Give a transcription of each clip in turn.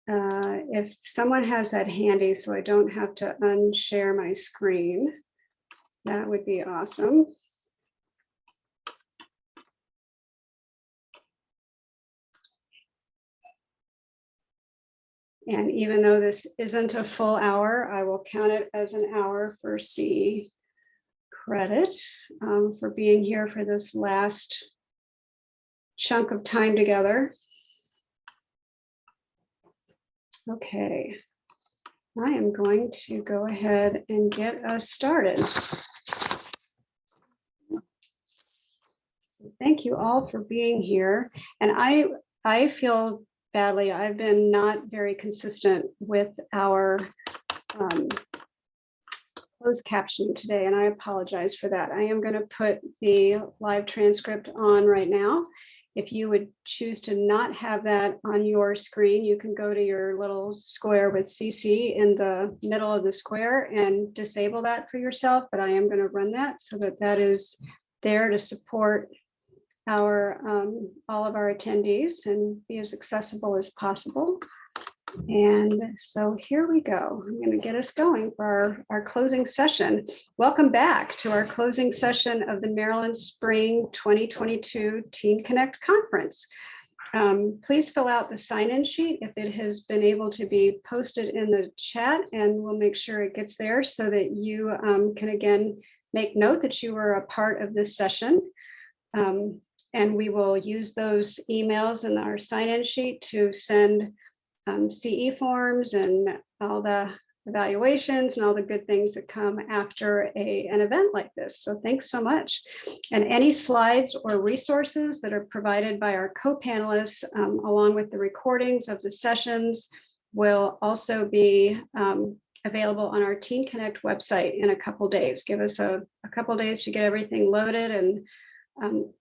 If someone has that handy so I don't have to unshare my screen, that would be awesome. And even though this isn't a full hour, I will count it as an hour for CE credit for being here for this last chunk of time together. Okay, I am going to go ahead and get us started. Thank you all for being here. And I feel badly. I've been not very consistent with our closed caption today, and I apologize for that. I am going to put the live transcript on right now. If you would choose to not have that on your screen, you can go to your little square with CC in the middle of the square and disable that for yourself, but I am going to run that so that that is there to support our all of our attendees and be as accessible as possible. And so here we go. I'm going to get us going for our closing session. Welcome back to our closing session of the Maryland Spring 2022 Teen Connect Conference. Please fill out the sign-in sheet if it has been able to be posted in the chat, and we'll make sure it gets there so that you can again make note that you were a part of this session. And we will use those emails in our sign-in sheet to send CE forms and all the evaluations and all the good things that come after an event like this. So thanks so much. And any slides or resources that are provided by our co-panelists, along with the recordings of the sessions, will also be available on our Teen Connect website in a couple days. Give us a couple days to get everything loaded and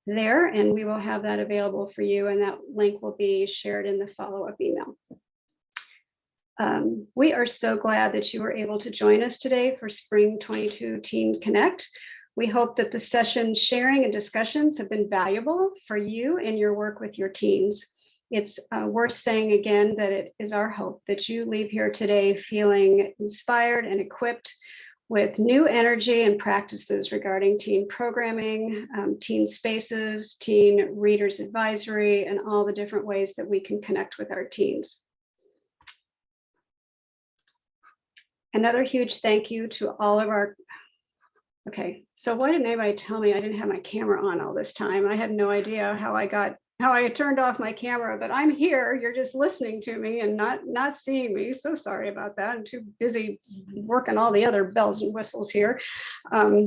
there, and we will have that available for you, and that link will be shared in the follow-up email. We are so glad that you were able to join us today for Spring 22 Teen Connect. We hope that the session sharing and discussions have been valuable for you in your work with your teens. It's worth saying again that it is our hope that you leave here today feeling inspired and equipped with new energy and practices regarding teen programming, teen spaces, teen readers advisory, and all the different ways that we can connect with our teens. Another huge thank you to all of our, okay, so why didn't anybody tell me I didn't have my camera on all this time? I had no idea how I turned off my camera, but I'm here. You're just listening to me and not seeing me. So sorry about that. I'm too busy working all the other bells and whistles here.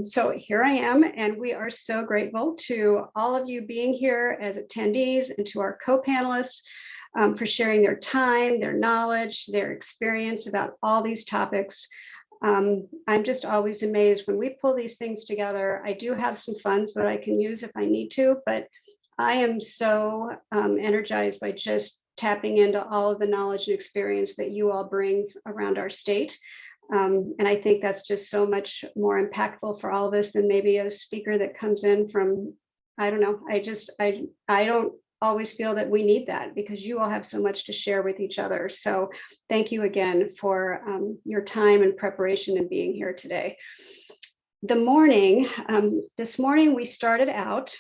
So here I am, and we are so grateful to all of you being here as attendees and to our co-panelists for sharing their time, their knowledge, their experience about all these topics. I'm just always amazed when we pull these things together. I do have some funds that I can use if I need to, but I am so energized by just tapping into all of the knowledge and experience that you all bring around our state. And I think that's just so much more impactful for all of us than maybe a speaker that comes in from, I don't know, I don't always feel that we need that because you all have so much to share with each other. So thank you again for your time and preparation and being here today. This morning we started out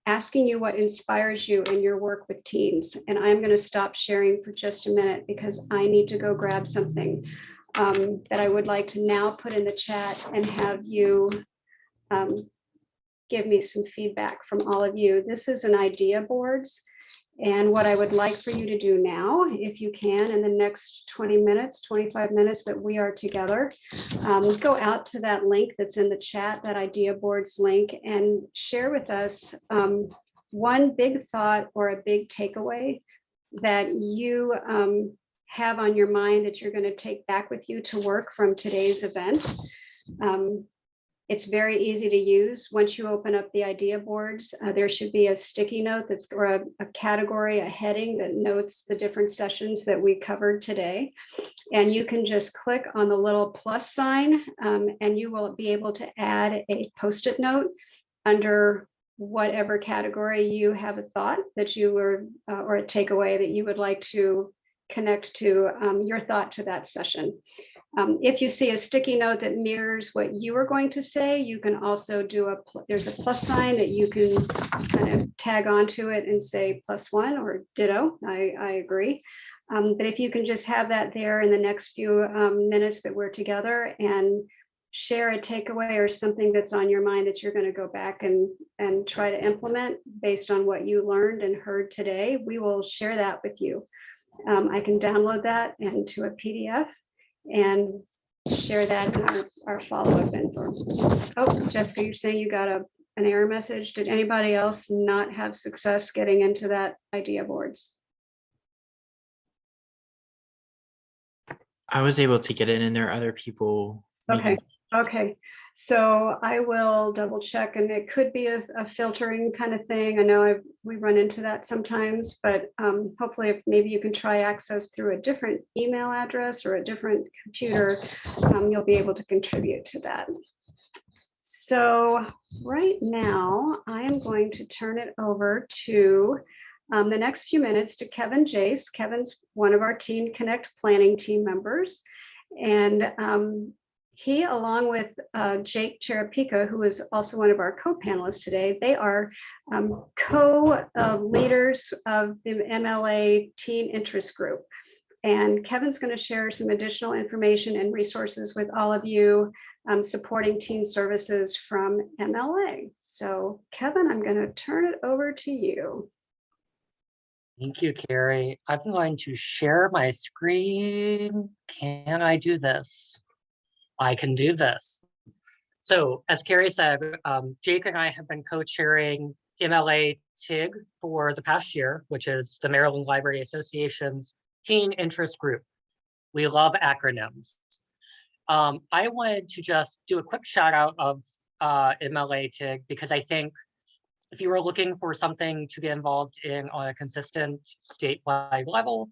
asking you what inspires you in your work with teens. And I'm going to stop sharing for just a minute because I need to go grab something that I would like to now put in the chat and have you give me some feedback from all of you. This is an idea boards. And what I would like for you to do now, if you can, in the next 20 minutes, 25 minutes that we are together, go out to that link that's in the chat, that idea boards link, and share with us one big thought or a big takeaway that you have on your mind that you're going to take back with you to work from today's event. It's very easy to use. Once you open up the idea boards, there should be a sticky note that's or a category, a heading that notes the different sessions that we covered today. And you can just click on the little plus sign and you will be able to add a post-it note under whatever category you have a thought that you were or a takeaway that you would like to connect to your thought to that session. If you see a sticky note that mirrors what you are going to say, you can also do there's a plus sign that you can kind of tag onto it and say +1 or ditto. I agree. But if you can just have that there in the next few minutes that we're together and share a takeaway or something that's on your mind that you're going to go back and try to implement based on what you learned and heard today, we will share that with you. I can download that into a PDF and share that in our follow-up info. Oh, Jessica, you're saying you got an error message. Did anybody else not have success getting into that idea boards? I was able to get it, and there are other people. Okay. So I will double check, and it could be a filtering kind of thing. I know we run into that sometimes, but hopefully if maybe you can try access through a different email address or a different computer, you'll be able to contribute to that. So right now I am going to turn it over to the next few minutes to Kevin Jace. Kevin's one of our Teen Connect planning team members. And he, along with Jake Cherapica, who is also one of our co-panelists today, they are co-leaders of the MLA Teen Interest Group. And Kevin's going to share some additional information and resources with all of you supporting teen services from MLA. So Kevin, I'm going to turn it over to you. Thank you, Carrie. I'm going to share my screen. Can I do this? I can do this. So as Carrie said, Jake and I have been co-chairing MLA TIG for the past year, which is the Maryland Library Association's Teen Interest Group. We love acronyms. I wanted to just do a quick shout out of MLA TIG because I think if you were looking for something to get involved in on a consistent statewide level,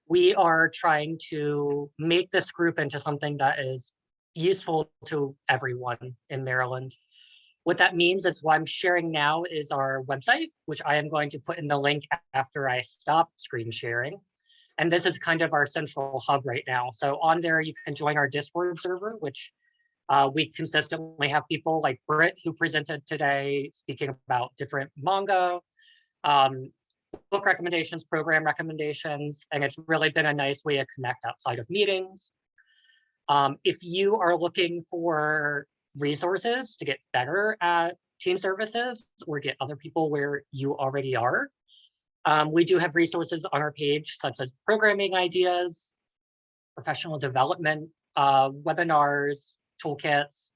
we are trying to make this group into something that is useful to everyone in Maryland. What that means is what I'm sharing now is our website, which I am going to put in the link after I stop screen sharing. And this is kind of our central hub right now. So on there, you can join our Discord server, which we consistently have people like Britt, who presented today, speaking about different manga, book recommendations, program recommendations, and it's really been a nice way to connect outside of meetings. If you are looking for resources to get better at teen services or get other people where you already are, we do have resources on our page, such as programming ideas, professional development, webinars, toolkits,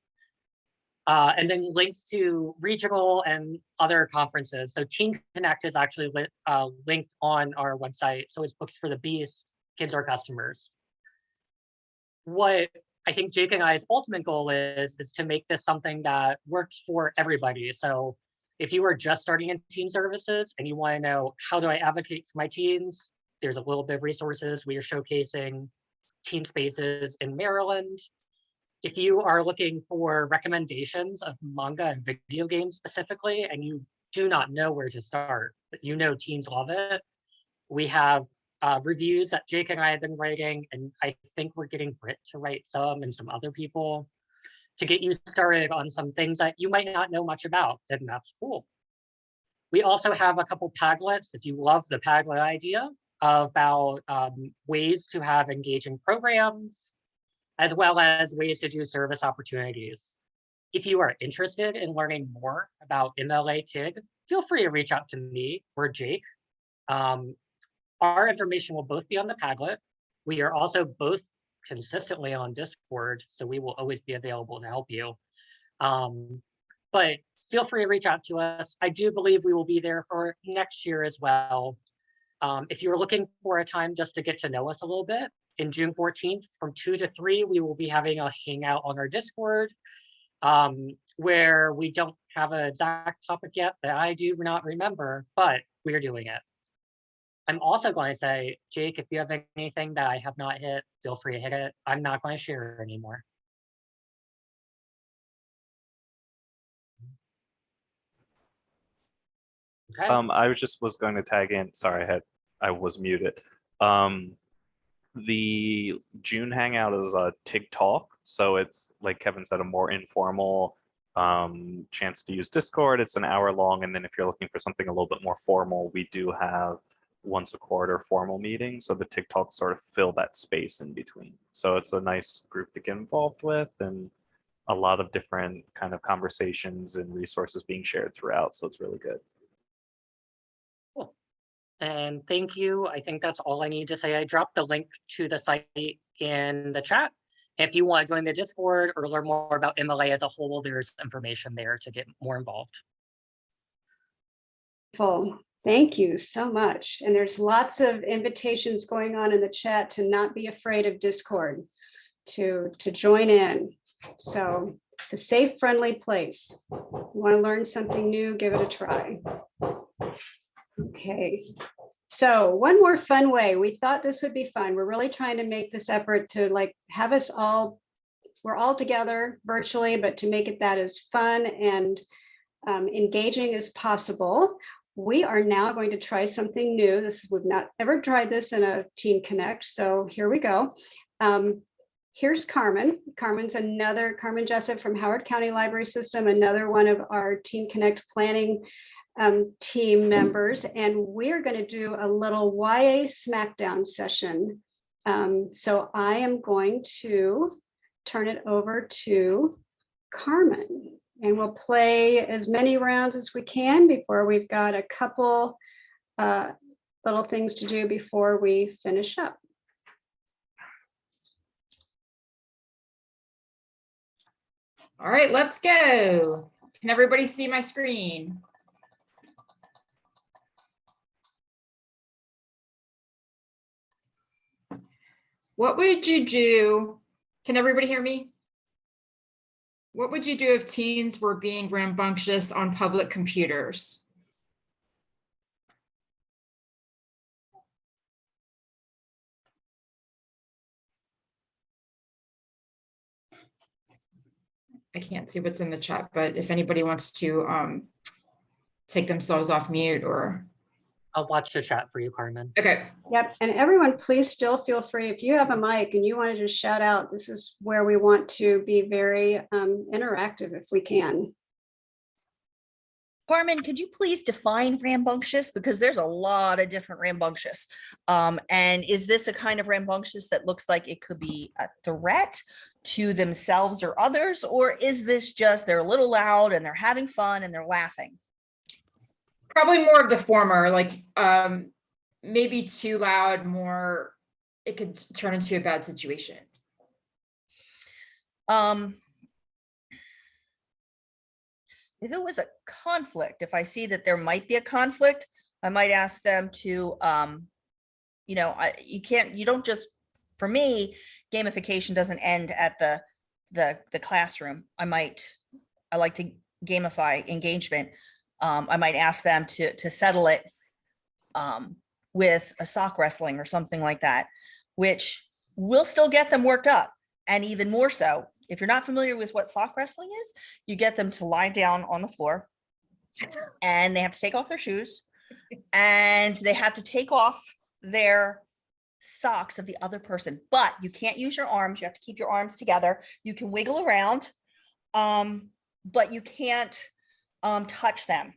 and then links to regional and other conferences. So Teen Connect is actually linked on our website. So it's Books for the Beast, Kids Are Customers. What I think Jake and I's ultimate goal is to make this something that works for everybody. So if you are just starting in teen services and you want to know, how do I advocate for my teens? There's a little bit of resources. We are showcasing teen spaces in Maryland. If you are looking for recommendations of manga and video games specifically, and you do not know where to start, but you know teens love it, we have reviews that Jake and I have been writing, and I think we're getting Britt to write some and some other people to get you started on some things that you might not know much about, and that's cool. We also have a couple Padlets, if you love the Padlet idea, about ways to have engaging programs, as well as ways to do service opportunities. If you are interested in learning more about MLA TIG, feel free to reach out to me or Jake. Our information will both be on the Padlet. We are also both consistently on Discord, so we will always be available to help you. But feel free to reach out to us. I do believe we will be there for next year as well. If you're looking for a time just to get to know us a little bit, in June 14th from 2 to 3, we will be having a hangout on our Discord where we don't have an exact topic yet that I do not remember, but we're doing it. I'm also going to say, Jake, if you have anything that I have not hit, feel free to hit it. I'm not going to share anymore. Okay. I was going to tag in. Sorry, I was muted. The June hangout is a TikTok, so it's like Kevin said, a more informal chance to use Discord. It's an hour long, and then if you're looking for something a little bit more formal, we do have once a quarter formal meeting. So the TikToks sort of fill that space in between. So it's a nice group to get involved with, and a lot of different kind of conversations and resources being shared throughout. So it's really good. And thank you. I think that's all I need to say. I dropped the link to the site in the chat. If you want to join the Discord or learn more about MLA as a whole, there's information there to get more involved. Wonderful. Thank you so much. And there's lots of invitations going on in the chat to not be afraid of Discord, to join in. So it's a safe, friendly place. You want to learn something new, give it a try. Okay, so one more fun way. We thought this would be fun. We're really trying to make this effort to like have us all, we're all together virtually, but to make it that as fun and engaging as possible. We are now going to try something new. We've not ever tried this in a Teen Connect, so here we go. Here's Carmen. Carmen Jessup from Howard County Library System, another one of our Teen Connect planning team members, and we're going to do a little YA Smackdown session. So I am going to turn it over to Carmen, and we'll play as many rounds as we can before we've got a couple little things to do before we finish up. All right, let's go. Can everybody see my screen? What would you do? Can everybody hear me? What would you do if teens were being rambunctious on public computers? I can't see what's in the chat, but if anybody wants to take themselves off mute or. I'll watch the chat for you, Carmen. Okay. Yep, and everyone, please still feel free. If you have a mic and you want to just shout out, this is where we want to be very interactive if we can. Carmen, could you please define rambunctious? Because there's a lot of different rambunctious. And is this a kind of rambunctious that looks like it could be a threat to themselves or others? Or is this just they're a little loud and they're having fun and they're laughing? Probably more of the former, like maybe too loud, it could turn into a bad situation. If it was a conflict, if I see that there might be a conflict, I might ask them to, you don't just, for me, gamification doesn't end at the classroom. I like to gamify engagement. I might ask them to settle it with a sock wrestling or something like that, which will still get them worked up. And even more so, if you're not familiar with what sock wrestling is, you get them to lie down on the floor and they have to take off their shoes and they have to take off their socks of the other person, but you can't use your arms. You have to keep your arms together. You can wiggle around, but you can't touch them.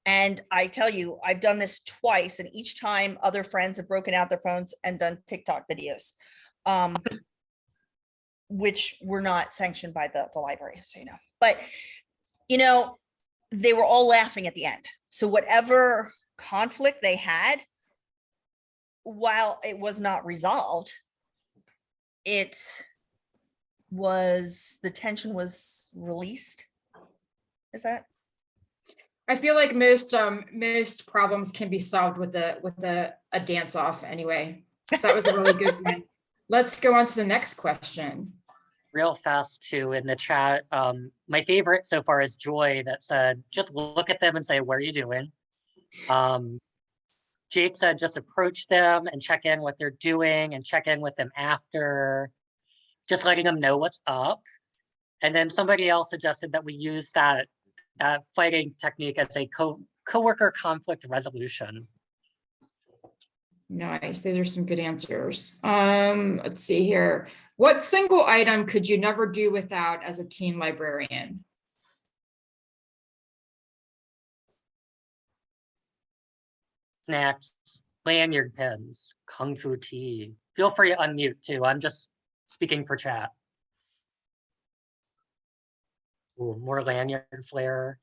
And I tell you, I've done this twice, and each time other friends have broken out their phones and done TikTok videos, which were not sanctioned by the library, so you know. But they were all laughing at the end. So whatever conflict they had, while it was not resolved, the tension was released. Is that? I feel like most problems can be solved with a dance off anyway. That was a really good one. Let's go on to the next question. Real fast too in the chat. My favorite so far is Joy that said, just look at them and say, what are you doing? Jake said, just approach them and check in what they're doing and check in with them after, just letting them know what's up. And then somebody else suggested that we use that fighting technique as a coworker conflict resolution. Nice. Those are some good answers. Let's see here. What single item could you never do without as a teen librarian? Snacks, lanyard pens, kung fu tea. Feel free to unmute too. I'm just speaking for chat. Ooh, more lanyard flare.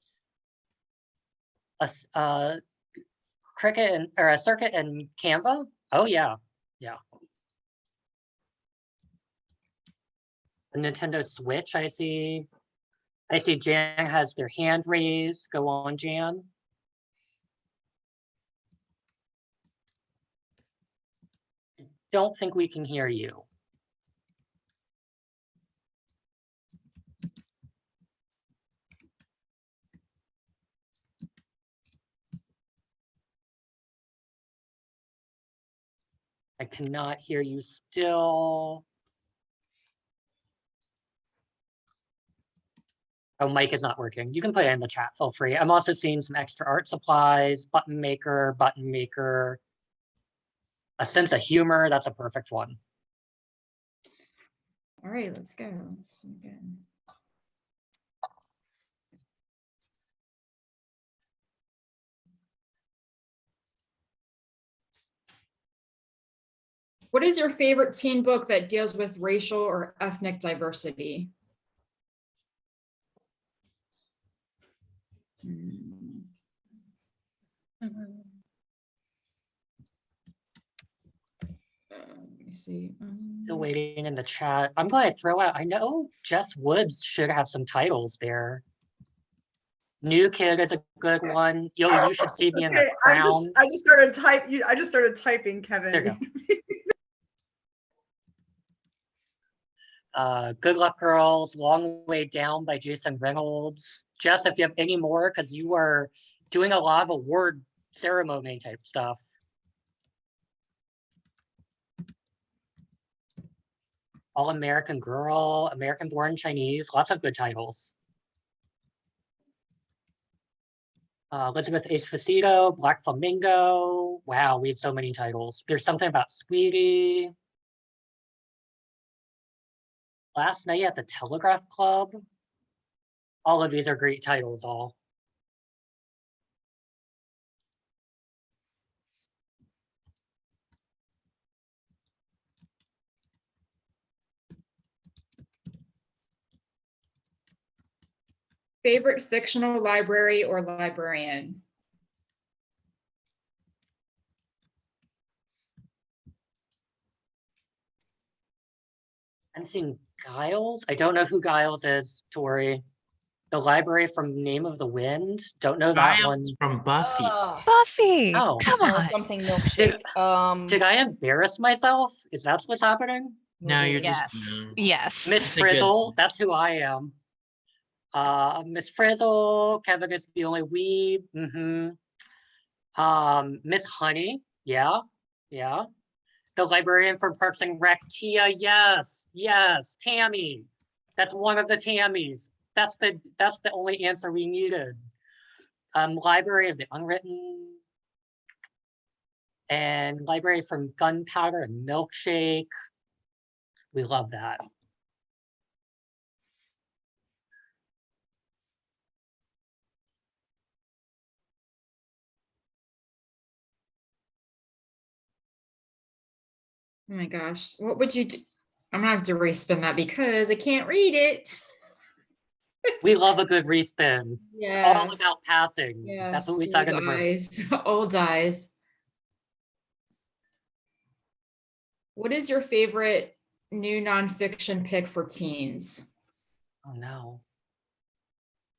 Cricket and or a circuit and Canva. Oh yeah, yeah. The Nintendo Switch. I see. Jan has their hand raised. Go on, Jan. Don't think we can hear you. I cannot hear you still. Oh, mic is not working. You can put it in the chat, feel free. I'm also seeing some extra art supplies, button maker, a sense of humor. That's a perfect one. All right, let's go. Let's see again. What is your favorite teen book that deals with racial or ethnic diversity? Let me see. Still waiting in the chat. I'm going to throw out, I know Jess Woods should have some titles there. New Kid is a good one. Yo, you should see me in the Okay, crown. I just started typing, Kevin. There you Good Luck Girls, Long Way Down by Jason Reynolds. Jess, if you have any more, because you are doing a lot of award ceremony type stuff. All American Girl, American Born Chinese, lots of good titles. Elizabeth Esposito, Black Flamingo. Wow, we have so many titles. There's something about Sweetie. Last Night at the Telegraph Club. All of these are great titles, all. Favorite fictional library or librarian? I'm seeing Giles. I don't know who Giles is, Tori. The library from Name of the Wind. Don't know that one. Giles from Buffy. Buffy, Oh. come on. Something milkshake. Did I embarrass myself? Is that what's happening? No, you're Yes, just yes. Miss It's a good- Frizzle, that's who I am. Miss Frizzle, Kevin is the only weeb. Miss Honey, yeah. The librarian from Parks and Rec, Tia, yes. Tammy, that's one of the Tammys. That's the only answer we needed. Library of the Unwritten. And Library from Gunpowder and Milkshake. We love that. Oh my gosh, what would you do? I'm gonna have to respin that because I can't read it. We love a good respin. It's all Yes. about passing. That's what we said in the break. eyes, old eyes. What is your favorite new nonfiction pick for teens? Oh no.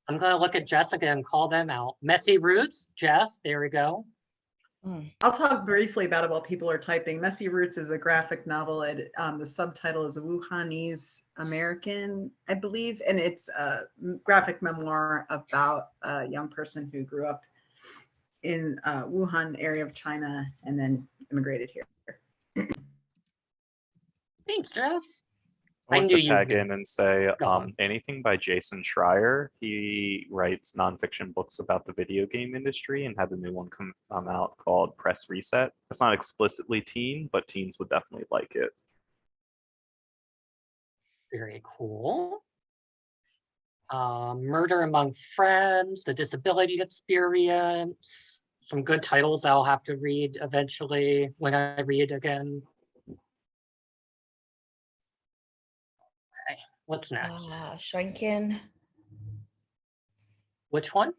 I'm gonna look at Jessica and call them out. Messy Roots, Jess, there we go. I'll talk briefly about it while people are typing. Messy Roots is a graphic novel. The subtitle is Wuhanese American, I believe, and it's a graphic memoir about a young person who grew up in Wuhan area of China and then immigrated here. Thanks, Jess. I I want knew to you tag would. in and say Go on. anything by Jason Schreier. He writes nonfiction books about the video game industry and had a new one come out called Press Reset. It's not explicitly teen, but teens would definitely like it. Very cool. Murder Among Friends, The Disability Experience. Some good titles I'll have to read eventually when I read again. Okay, what's next? Shrunken. Which one?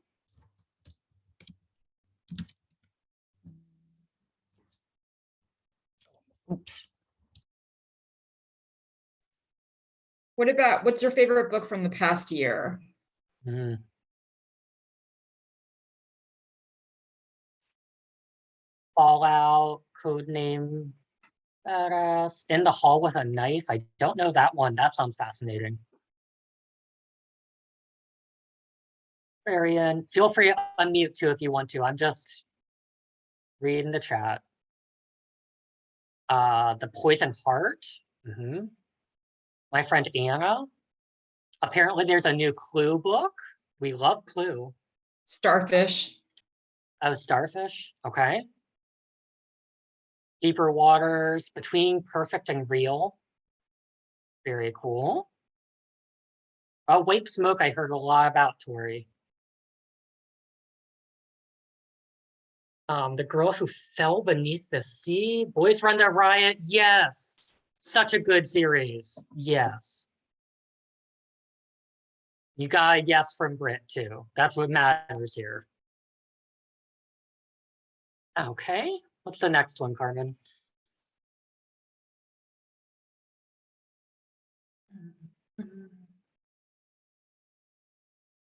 Oops. What's your favorite book from the past year? Hmm. Fallout, Codename Badass, In the Hall with a Knife. I don't know that one. That sounds fascinating. Marion, feel free to unmute too if you want to. I'm just reading the chat. The Poison Heart. Mhm. My friend Anna. Apparently there's a new Clue book. We love Clue. Starfish. Oh, Starfish. Okay. Deeper Waters, Between Perfect and Real. Very cool. Oh, Wake Smoke, I heard a lot about, Tori. The Girl Who Fell Beneath the Sea, Boys Run the Riot. Yes. Such a good series. Yes. You got a yes from Brit too. That's what matters here. Okay. What's the next one, Carmen?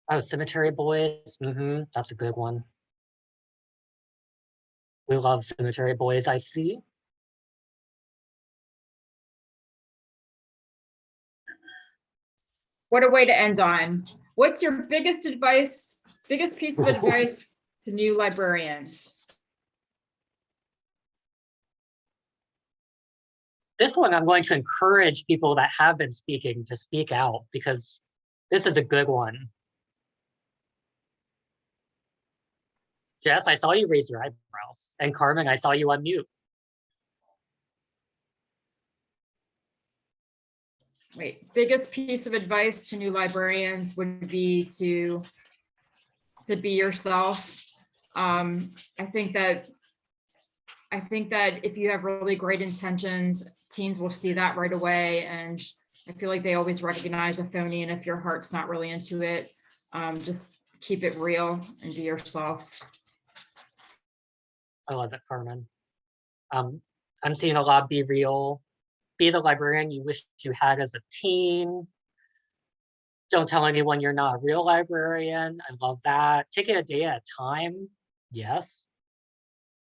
Oh, Cemetery Boys. That's a good one. We love Cemetery Boys, I see. What a way to end on. What's your biggest piece of advice to new librarians? This one, I'm going to encourage people that have been speaking to speak out because this is a good one. Jess, I saw you raise your eyebrows. And Carmen, I saw you unmute. Wait, biggest piece of advice to new librarians would be to be yourself. I think that if you have really great intentions, teens will see that right away. And I feel like they always recognize a phony. And if your heart's not really into it, just keep it real and be yourself. I love it, Carmen. I'm seeing a lot, be real, be the librarian you wish you had as a teen. Don't tell anyone you're not a real librarian. I love that. Take it a day at a time. Yes.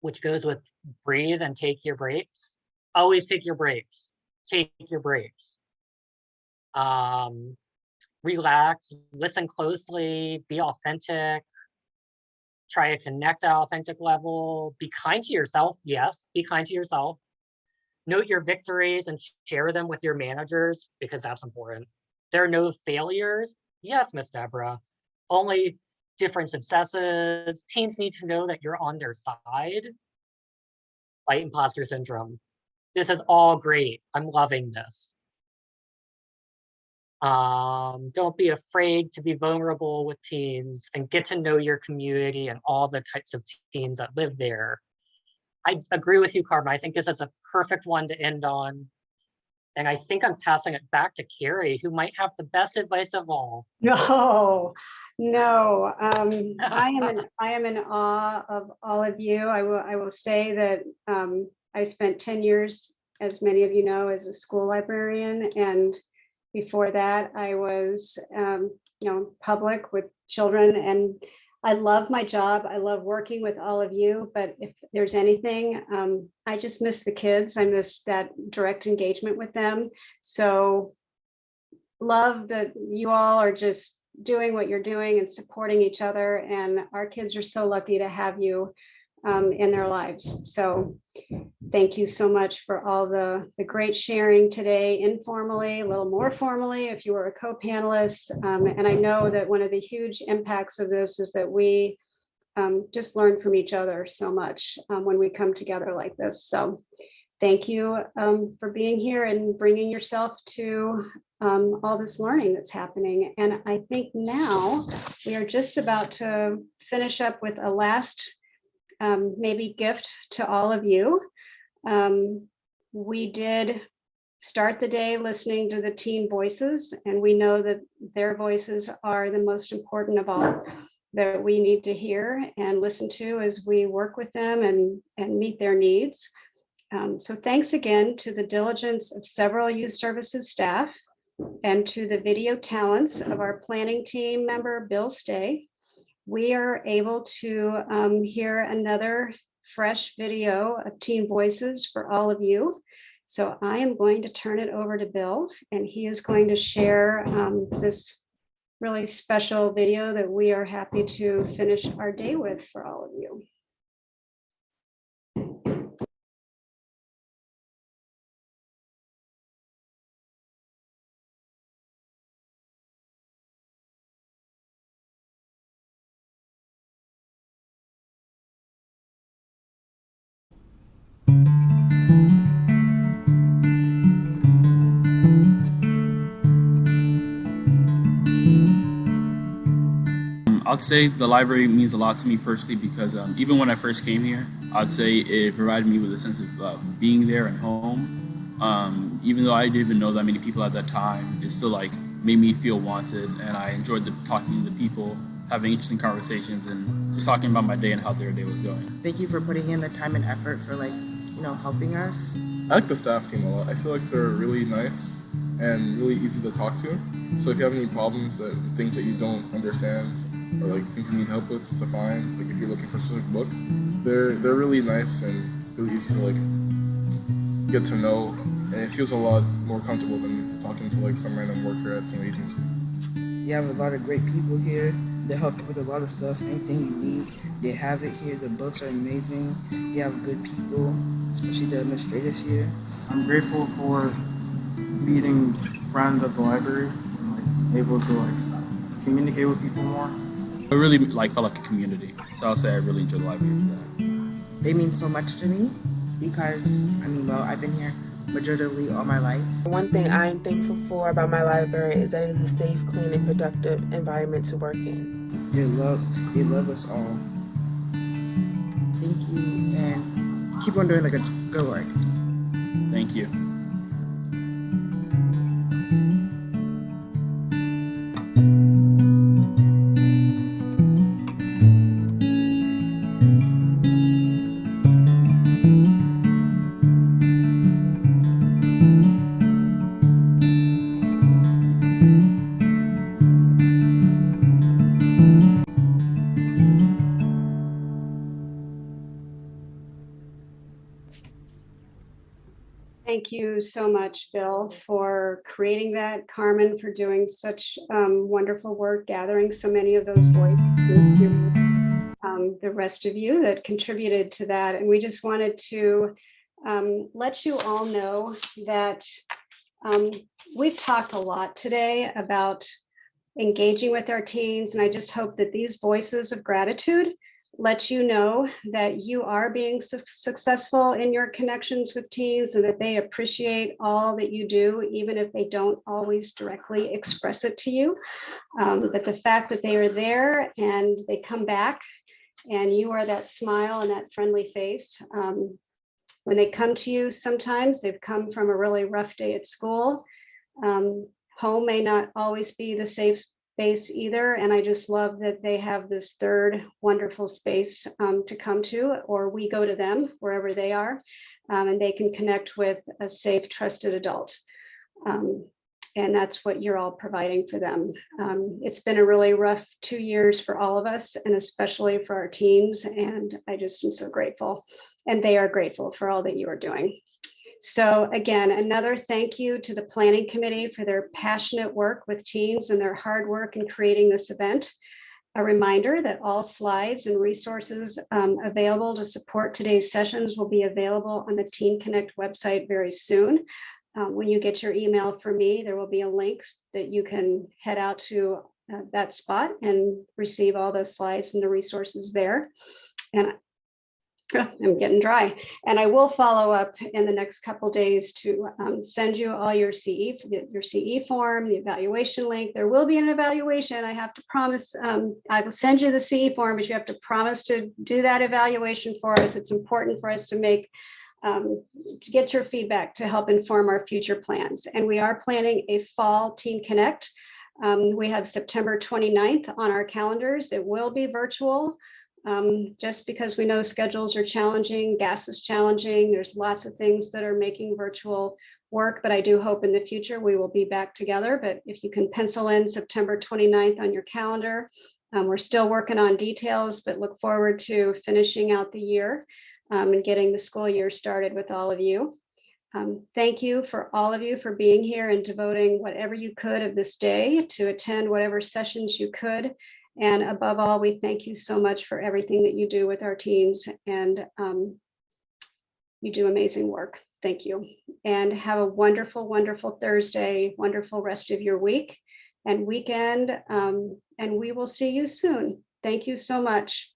Which goes with breathe and take your breaks. Always take your breaks. Take your breaks. Relax, listen closely, be authentic. Try to connect at an authentic level. Be kind to yourself. Yes, be kind to yourself. Note your victories and share them with your managers because that's important. There are no failures. Yes, Miss Deborah. Only different successes. Teens need to know that you're on their side. Fight imposter syndrome. This is all great. I'm loving this. Don't be afraid to be vulnerable with teens and get to know your community and all the types of teens that live there. I agree with you, Carmen. I think this is a perfect one to end on. And I think I'm passing it back to Carrie, who might have the best advice of all. No. I am in awe of all of you. I will say that I spent 10 years, as many of you know, as a school librarian, and before that, I was public with children, and I love my job. I love working with all of you, but if there's anything, I just miss the kids. I miss that direct engagement with them. So love that you all are just doing what you're doing and supporting each other. And our kids are so lucky to have you in their lives. So thank you so much for all the great sharing today, informally, a little more formally if you were a co-panelist. And I know that one of the huge impacts of this is that we just learn from each other so much when we come together like this. So thank you for being here and bringing yourself to all this learning that's happening. And I think now we are just about to finish up with a last maybe gift to all of you. We did start the day listening to the teen voices, and we know that their voices are the most important of all that we need to hear and listen to as we work with them and meet their needs. So thanks again to the diligence of several youth services staff and to the video talents of our planning team member, Bill Stay. We are able to hear another fresh video of teen voices for all of you. So I am going to turn it over to Bill, and he is going to share this really special video that we are happy to finish our day with for all of you. I'd say the library means a lot to me personally because even when I first came here, I'd say it provided me with a sense of being there and home. Even though I didn't even know that many people at that time, it still like made me feel wanted, and I enjoyed talking to the people, having interesting conversations, and just talking about my day and how their day was going. Thank you for putting in the time and effort for helping us. I like the staff team a lot. I feel like they're really nice and really easy to talk to. So if you have any problems, things that you don't understand, or like things you need help with to find, like if you're looking for a specific book, they're really nice and really easy to like get to know, and it feels a lot more comfortable than talking to like some random worker at some agency. You have a lot of great people here. They help you with a lot of stuff. Anything you need, they have it here. The books are amazing. You have good people, especially the administrators here. I'm grateful for meeting friends at the library, like able to like communicate with people more. I really felt like a community, so I'll say I really enjoy the library for that. They mean so much to me because, I've been here majority all my life. One thing I am thankful for about my library is that it is a safe, clean, and productive environment to work in. They love us all. Thank you, and keep on doing the good work. Thank you. Thank you so much, Bill, for creating that, Carmen, for doing such wonderful work, gathering so many of those voices, the rest of you that contributed to that. And we just wanted to let you all know that we've talked a lot today about engaging with our teens, and I just hope that these voices of gratitude let you know that you are being successful in your connections with teens and that they appreciate all that you do, even if they don't always directly express it to you. But the fact that they are there and they come back and you are that smile and that friendly face. When they come to you, sometimes they've come from a really rough day at school. Home may not always be the safe space either. And I just love that they have this third wonderful space to come to, or we go to them wherever they are, and they can connect with a safe, trusted adult. And that's what you're all providing for them. It's been a really rough 2 years for all of us, and especially for our teens. And I just am so grateful. And they are grateful for all that you are doing. So again, another thank you to the planning committee for their passionate work with teens and their hard work in creating this event. A reminder that all slides and resources available to support today's sessions will be available on the Teen Connect website very soon. When you get your email from me, there will be a link that you can head out to that spot and receive all the slides and the resources there. And I'm getting dry. And I will follow up in the next couple days to send you all your CE form, the evaluation link. There will be an evaluation. I have to promise, I will send you the CE form, but you have to promise to do that evaluation for us. It's important for us to make, to get your feedback to help inform our future plans. And we are planning a fall Teen Connect. We have September 29th on our calendars. It will be virtual. Just because we know schedules are challenging, gas is challenging, there's lots of things that are making virtual work, but I do hope in the future we will be back together. But if you can pencil in September 29th on your calendar, we're still working on details, but look forward to finishing out the year and getting the school year started with all of you. Thank you for all of you for being here and devoting whatever you could of this day to attend whatever sessions you could. And above all, we thank you so much for everything that you do with our teens, and you do amazing work. Thank you. And have a wonderful, wonderful Thursday, wonderful rest of your week and weekend. And we will see you soon. Thank you so much.